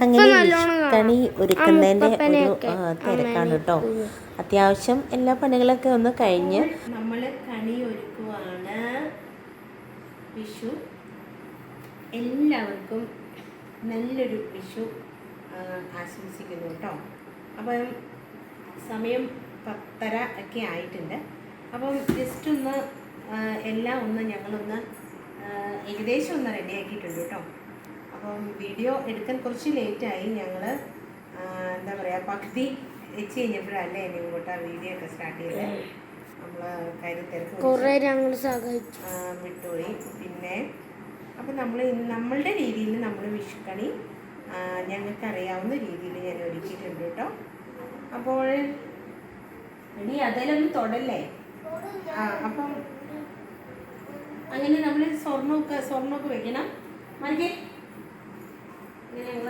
അങ്ങനെ വിഷുക്കണി ഒരുക്കുന്നതിൻ്റെ ഒരു തിരക്കാണ് കേട്ടോ. അത്യാവശ്യം എല്ലാ പണികളൊക്കെ ഒന്ന് കഴിഞ്ഞ് നമ്മൾ കണി ഒരുക്കുവാണ്. വിഷു എല്ലാവർക്കും നല്ലൊരു വിഷു ആശംസിക്കുന്നു കേട്ടോ. അപ്പം സമയം 10:30 ഒക്കെ ആയിട്ടുണ്ട്. അപ്പം ജസ്റ്റ് ഒന്ന് എല്ലാം ഒന്ന് ഞങ്ങളൊന്ന് ഏകദേശം ഒന്ന് റെഡിയാക്കിയിട്ടുണ്ട് കേട്ടോ. അപ്പം വീഡിയോ എടുക്കാൻ കുറച്ച് ലേറ്റായി. ഞങ്ങൾ എന്താ പറയുക, പകുതി വെച്ച് കഴിഞ്ഞപ്പോഴല്ലേ ഇങ്ങോട്ട് ആ വീഡിയോ ഒക്കെ സ്റ്റാർട്ട് ചെയ്തത്. നമ്മൾ കാര്യം തിരക്ക് വിട്ടുപോയി. പിന്നെ അപ്പം നമ്മളുടെ രീതിയിൽ നമ്മൾ വിഷുക്കണി ഞങ്ങൾക്കറിയാവുന്ന രീതിയിൽ ഞാൻ ഒരുക്കിയിട്ടുണ്ട് കേട്ടോ. അപ്പോൾ ഇനി അതിലൊന്നും തൊടല്ലേ. അപ്പം അങ്ങനെ നമ്മൾ സ്വർണ്ണമൊക്കെ വെക്കണം. മറികെ ഇങ്ങനെ ഞങ്ങൾ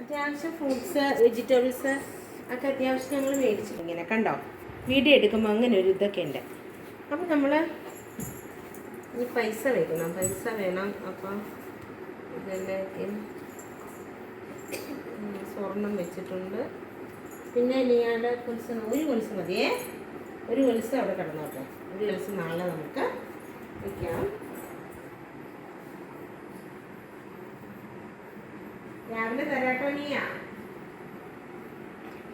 അത്യാവശ്യം ഫ്രൂട്ട്സ് വെജിറ്റബിൾസ് ഒക്കെ അത്യാവശ്യം ഞങ്ങൾ മേടിച്ചിട്ട് ഇങ്ങനെ കണ്ടോ, വീഡിയോ എടുക്കുമ്പോൾ അങ്ങനെ ഒരു ഇതൊക്കെ ഉണ്ട്. അപ്പം നമ്മൾ ഈ പൈസ വെക്കണം, പൈസ വേണം. അപ്പം ഇതെല്ലാം സ്വർണം വെച്ചിട്ടുണ്ട്. പിന്നെ നീയാടെ കൊലുസ്, ഒരു കൊലുസ് മതിയേ, ഒരു കൊലുസ് അവിടെ കിടന്നോട്ടെ. ഒരു കൊലുസ് നാളെ നമുക്ക് വയ്ക്കാം. രാവിലെ തരാട്ടോ നീയാ?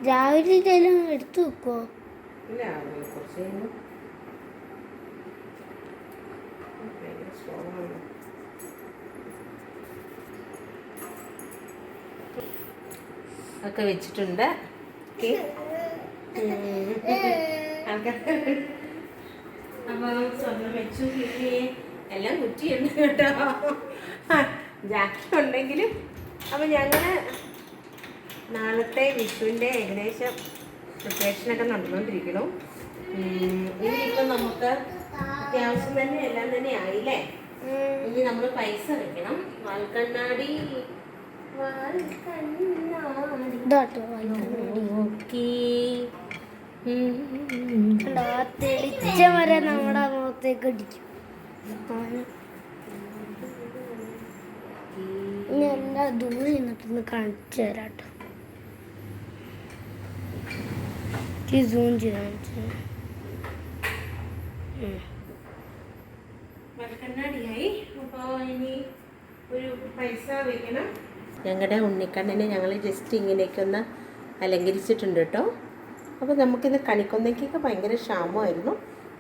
രാവിലെ എടുത്തു വെക്കോ? ഇല്ല, കുറച്ച് കഴിയുമ്പോൾ ഒക്കെ വെച്ചിട്ടുണ്ട്. അപ്പം സ്വർണ്ണം വെച്ചു. എല്ലാം കുറ്റിയുണ്ട് കേട്ടോ, ജാക്കറ്റ് ഉണ്ടെങ്കിലും. അപ്പം ഞങ്ങൾ നാളത്തെ വിഷുവിൻ്റെ ഏകദേശം പ്രിപ്പറേഷനൊക്കെ നടന്നുകൊണ്ടിരിക്കണം. ഇനിയിപ്പം നമുക്ക് അത്യാവശ്യം തന്നെ എല്ലാം തന്നെ ആയില്ലേ. ഇനി നമ്മൾ പൈസ വെക്കണം. വാൽക്കണ്ണാടി തെളിച്ച വരെ നമ്മുടെ മുഖത്തേക്ക് അടിക്കും. ഇനി എല്ലാ ദൂരെ നിന്നിട്ടൊന്ന് കാണിച്ചു തരാട്ടോ. സൂം ചെയ്ത് വാൽക്കണ്ണാടിയായി. അപ്പോൾ ഇനി ഒരു പൈസ വെക്കണം. ഞങ്ങളുടെ ഉണ്ണിക്കണ്ണനെ ഞങ്ങൾ ജസ്റ്റ് ഇങ്ങനെയൊക്കെ ഒന്ന് അലങ്കരിച്ചിട്ടുണ്ട് കേട്ടോ. അപ്പോൾ നമുക്കിത് കണിക്കൊന്നയ്ക്കൊക്കെ ഭയങ്കര ക്ഷാമമായിരുന്നു,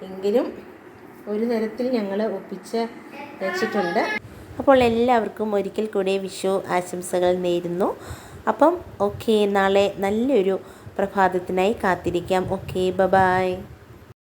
എങ്കിലും ഒരു തരത്തിൽ ഞങ്ങൾ ഒപ്പിച്ച് വെച്ചിട്ടുണ്ട്. അപ്പോൾ എല്ലാവർക്കും ഒരിക്കൽ കൂടി വിഷു ആശംസകൾ നേരുന്നു. അപ്പം ഓക്കെ, നാളെ നല്ലൊരു പ്രഭാതത്തിനായി കാത്തിരിക്കാം. Okay, by.